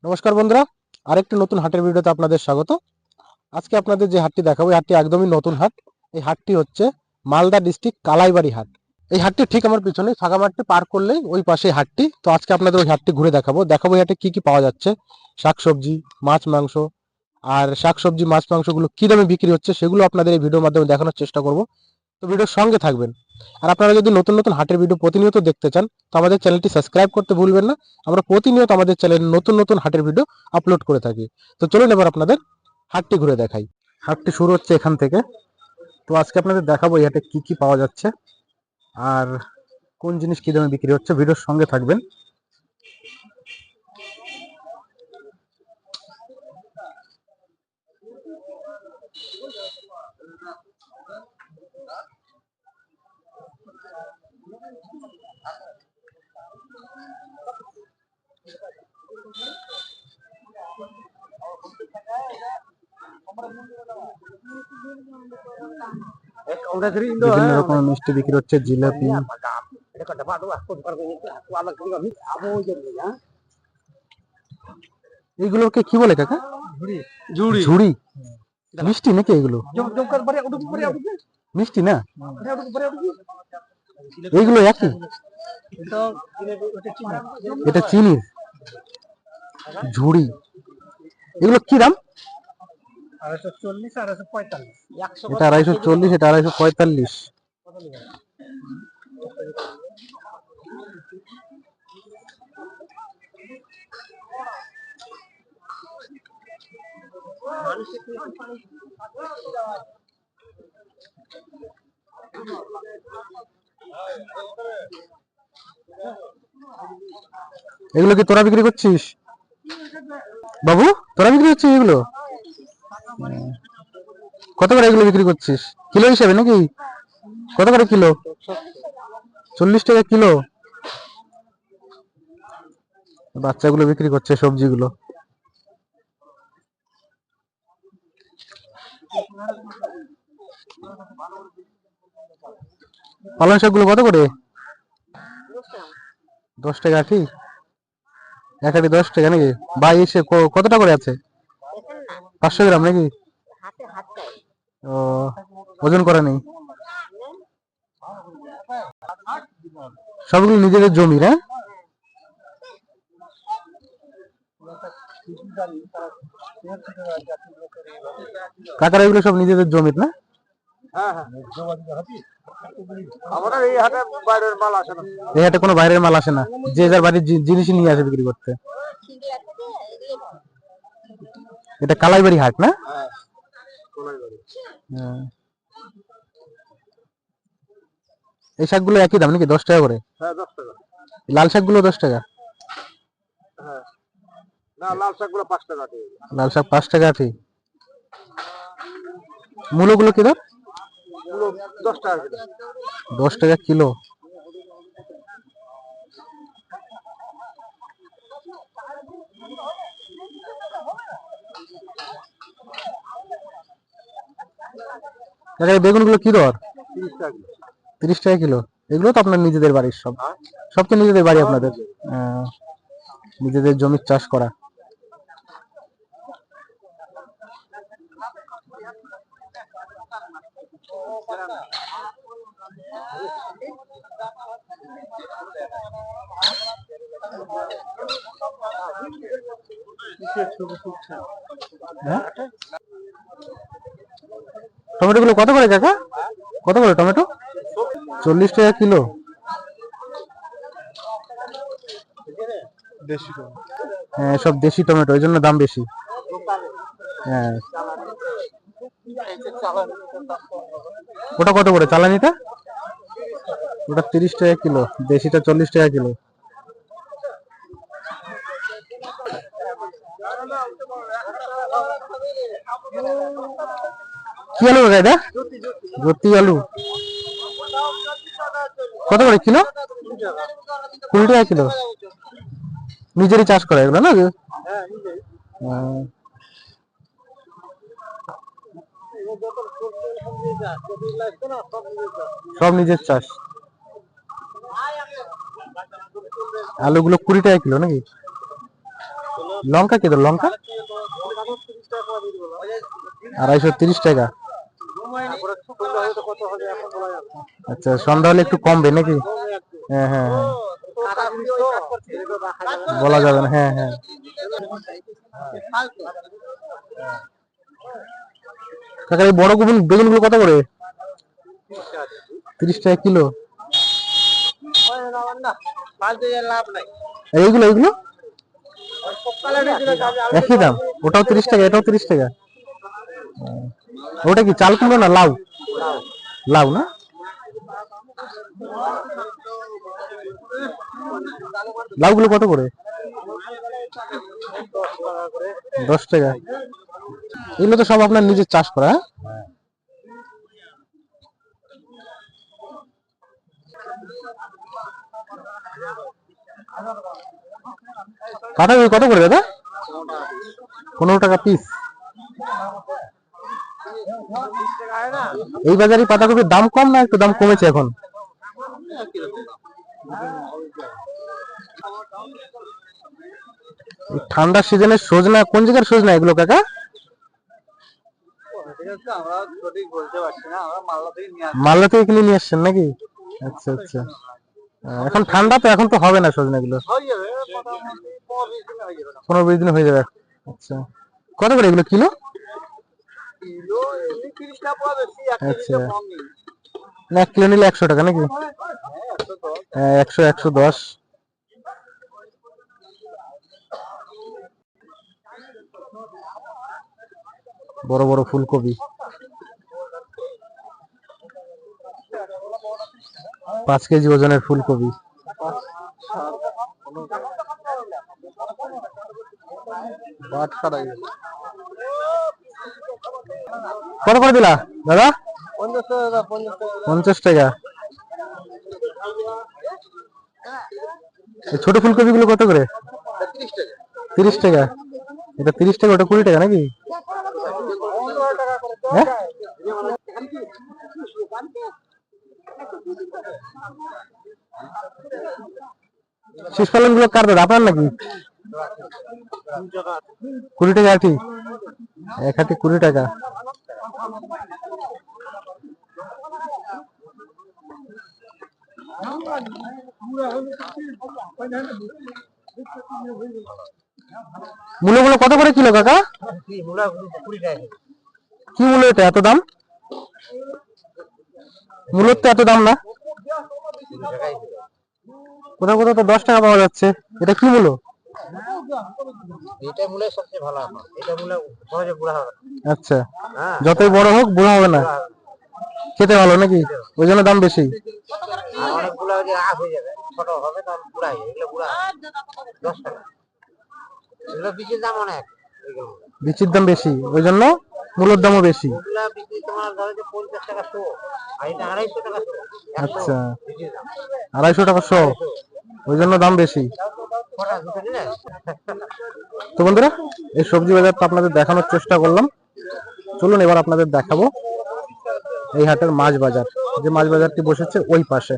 নমস্কার বন্ধুরা, আরেকটি নতুন হাটের ভিডিওতে আপনাদের স্বাগত। আজকে আপনাদের যে হাটটি দেখাবো এই হাটটি একদমই নতুন হাট। এই হাটটি হচ্ছে মালদা ডিস্ট্রিক্ট কালাইবাড়ি হাট। এই হাটটি ঠিক আমার পিছনে ফাঁকা মাঠটি পার করলেই ওই পাশে হাটটি। তো আজকে আপনাদের ওই হাটটি ঘুরে দেখাবো এই হাটে কি কি পাওয়া যাচ্ছে, শাকসবজি, মাছ মাংস। আর শাকসবজি মাছ মাংসগুলো কি দামে বিক্রি হচ্ছে সেগুলো আপনাদের এই ভিডিওর মাধ্যমে দেখানোর চেষ্টা করব। তো ভিডিওর সঙ্গে থাকবেন। আর আপনারা যদি নতুন নতুন হাটের ভিডিও প্রতিনিয়ত দেখতে চান তো আমাদের চ্যানেলটি সাবস্ক্রাইব করতে ভুলবেন না। আমরা প্রতিনিয়ত আমাদের চ্যানেলে নতুন নতুন হাটের ভিডিও আপলোড করে থাকি। তো চলুন এবার আপনাদের হাটটি ঘুরে দেখাই। হাটটি শুরু হচ্ছে এখান থেকে। তো আজকে আপনাদের দেখাবো এই হাটে কি কি পাওয়া যাচ্ছে আর কোন জিনিস কি দামে বিক্রি হচ্ছে। ভিডিওর সঙ্গে থাকবেন। বিভিন্ন রকমের মিষ্টি বিক্রি হচ্ছে, জিলাপি। এইগুলোকে কি বলে কাকা? ঝুড়ি। মিষ্টি নাকি এগুলো? মিষ্টি না, এইগুলো একই। এটা চিনির ঝুড়ি। এগুলো কি দাম? 240 আর 245। এটা 240, এটা 245। এগুলো কি তোরা বিক্রি করছিস বাবু? তোরা বিক্রি করছিস এগুলো? কত করে এগুলো বিক্রি করছিস? কিলো হিসাবে নাকি? কত করে কিলো? 40 টাকা কিলো। বাচ্চাগুলো বিক্রি করছে সবজিগুলো। পালং শাকগুলো কত করে? 10 টাকা আটি। এক আটি 10 টাকা নাকি? ভাই এসে কতটা করে আছে? 500 গ্রাম নাকি? ও, ওজন করা নেই। সবগুলো নিজেদের জমি না? কাকারা এগুলো সব নিজেদের জমির না? এই হাটে কোনো বাইরের মাল আসে না, যে যার বাড়ির জিনিসই নিয়ে আসে বিক্রি করতে। এটা কালাইবাড়ি হাট না? এই শাকগুলো একই দাম নাকি? 10 টাকা করে? লাল শাকগুলো 10 টাকা? লাল শাক 5 টাকা আটি। মূলোগুলো কি দাম? 10 টাকা কিলো। বেগুনগুলো কি দর? 30 টাকা কিলো। এগুলো তো আপনার নিজেদের বাড়ির সব? সব তো নিজেদের বাড়ি আপনাদের? নিজেদের জমির চাষ করা। টমেটো গুলো কত করে কাকা? কত করে টমেটো? 40 টাকা কিলো। হ্যাঁ, সব দেশি টমেটো, এই জন্য দাম বেশি। হ্যাঁ, ওটা কত করে চালানিটা? ওটা 30 টাকা কিলো, দেশিটা 40 টাকা কিলো। কি আলু এটা? জ্যোতি আলু। কত করে কিলো? 20 টাকা কিলো। নিজেরই চাষ করে এগুলো না? সব নিজের চাষ। আলুগুলো 20 টাকা কিলো নাকি? লঙ্কা কি লঙ্কা? 230 টাকা। আচ্ছা, সন্ধ্যা হলে একটু কমবে নাকি? হ্যাঁ হ্যাঁ হ্যাঁ, বলা যাবে না। হ্যাঁ হ্যাঁ, কাকা এই বড় বেগুন গুলো কত করে? 30 টাকা কিলো। এইগুলো এইগুলো একই দাম? ওটাও 30 টাকা, এটাও 30 টাকা। ওটা কি চাল কুমড়ো না লাউ? লাউ না? লাউ গুলো কত করে? 10 টাকা। এগুলো তো সব আপনার নিজের চাষ করা? পাতাকপি কত করে দাদা? 15 টাকা পিস। এই বাজারে পাতাকপির দাম কম না একটু দাম কমেছে এখন? ঠান্ডার সিজনে সজনা, কোন জায়গার সজনা এগুলো কাকা? মালদা থেকে কিনে নিয়ে আসছেন নাকি? আচ্ছা আচ্ছা, এখন ঠান্ডা তো, এখন তো হবে না সজনা গুলো। 15-20 দিন হয়ে যাবে। আচ্ছা, কত করে এগুলো কিলো? আচ্ছা, 1 কিলো নিলে 100 টাকা নাকি? 100, 110। বড় বড় ফুলকপি 5 কেজি ওজনের ফুলকপি। কত করে দিলা দাদা? 50 টাকা। ছোট ফুলকপি গুলো কত করে? 30 টাকা। এটা 30 টাকা, ওটা 20 টাকা নাকি? হ্যাঁ, শীষ পালন গুলো কার দাদা, আপনার নাকি? 20 টাকা আটি, এক আটি 20 টাকা। মূলো গুলো কত করে কিলো কাকা? কি মূলো এটা এত দাম? মূলোর তো এত দাম না? কোথাও কোথাও তো 10 টাকা পাওয়া যাচ্ছে। এটা কি মূলো? এটা মূলে সবচেয়ে ভালো। এটা মূলে সহজে বুড়া হবে। আচ্ছা, যতই বড় হোক বুড়া হবে না, খেতে ভালো নাকি? ওই জন্য দাম বেশি। অনেকগুলো আগ হয়ে যাবে, ছোট হবে তার বুড়া হয়ে এগুলো বুড়া 10 টাকা। এগুলো বিচির দাম অনেক, বিচির দাম বেশি, ওই জন্য মূলোর দামও বেশি। এগুলো বিচি তোমার ধরো যে 50 টাকা শো, আর এটা 250 টাকা শো। আচ্ছা, 250 টাকা শো, ওই জন্য দাম বেশি। তো বন্ধুরা, এই সবজি বাজারটা আপনাদের দেখানোর চেষ্টা করলাম। চলুন এবার আপনাদের দেখাবো এই হাটের মাছ বাজার। যে মাছ বাজারটি বসেছে ওই পাশে,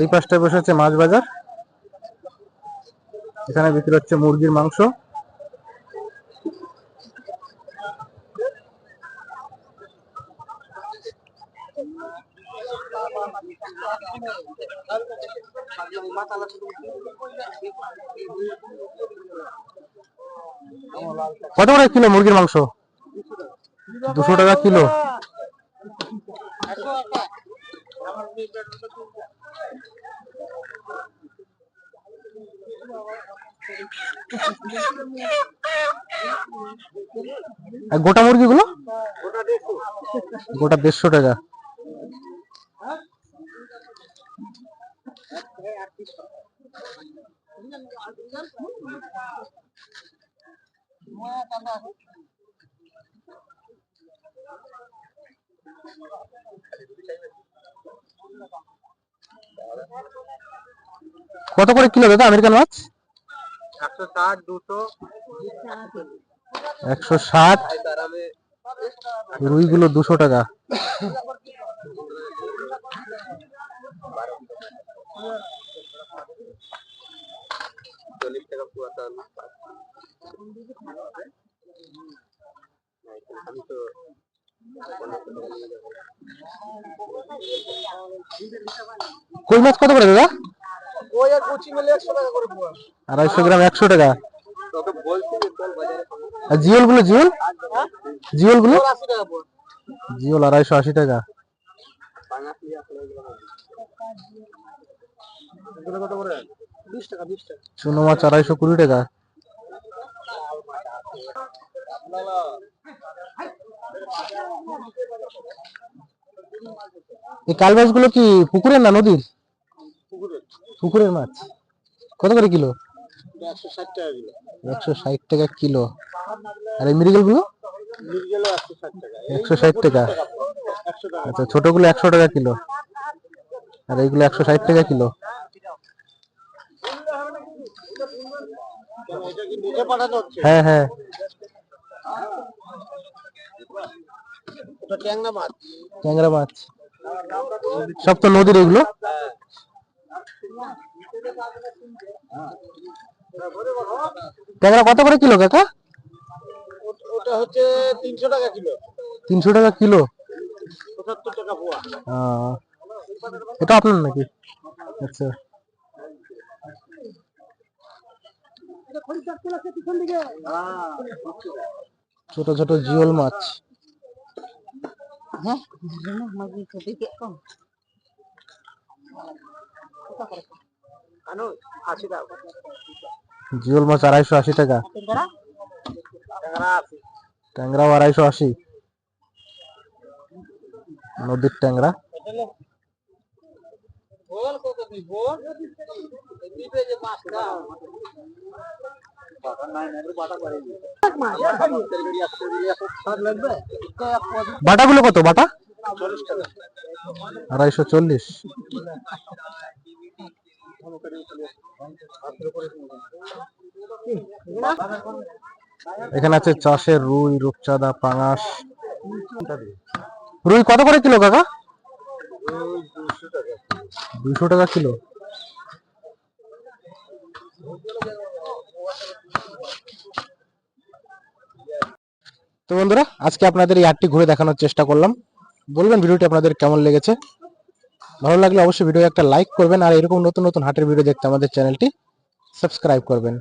এই পাশটায় বসেছে মাছ বাজার। এখানে বিক্রি হচ্ছে মুরগির মাংস। কত করে কিলো মুরগির মাংস? 200 টাকা কিলো। আর গোটা মুরগিগুলো? গোটা 150 টাকা। কত করে কিলো দাদা আমেরিকান মাছ? 160, 200, 160। রুই গুলো 200 টাকা। কই মাছ কত করে দাদা? ওই আর কুচি মিলে 100 টাকা করে পোয়া। 250 গ্রাম 100 টাকা। আর জিওল গুলো জিওল গুলো 80 টাকা পোয়া। জিওল 280 টাকা। এগুলো কত করে? 20 টাকা 20 টাকা। চুনো মাছ 220 টাকা। এই কাল মাছ গুলো কি পুকুরের না নদীর? পুকুরের মাছ। কত করে কিলো? 160 টাকা কিলো। 160 টাকা কিলো। আর এই মৃগেল গুলো? মিরগেল 160 টাকা। 160 টাকা। 100 টাকা। আচ্ছা, ছোটগুলো 100 টাকা কিলো আর এইগুলো 160 টাকা কিলো। এটা কি নিজে পাঠানো হচ্ছে? হ্যাঁ হ্যাঁ। এটা ট্যাংরা মাছ। ট্যাংরা মাছ সব তো নদীর এগুলো। ট্যাংরা কত করে কিলো কাকা? ওটা হচ্ছে 300 টাকা কিলো। 300 টাকা কিলো। 75 টাকা পোয়া। এটা আপনার নাকি? আচ্ছা। ছোট ছোট জিওল মাছ। জিওল মাছ 280 টাকা। ট্যাংরাও 280। নদীর ট্যাংরা। বাটাগুলো কত? বাটা 240। এখানে আছে চাষের রুই, রূপচাঁদা, পাঙাশ। রুই কত করে কিলো কাকা? 200 টাকা কিলো। তো বন্ধুরা, আজকে আপনাদের এই হাটটি ঘুরে দেখানোর চেষ্টা করলাম। বলবেন ভিডিওটি আপনাদের কেমন লেগেছে। ভালো লাগলে অবশ্যই ভিডিও একটা লাইক করবেন আর এরকম নতুন নতুন হাটের ভিডিও দেখতে আমাদের চ্যানেলটি সাবস্ক্রাইব করবেন।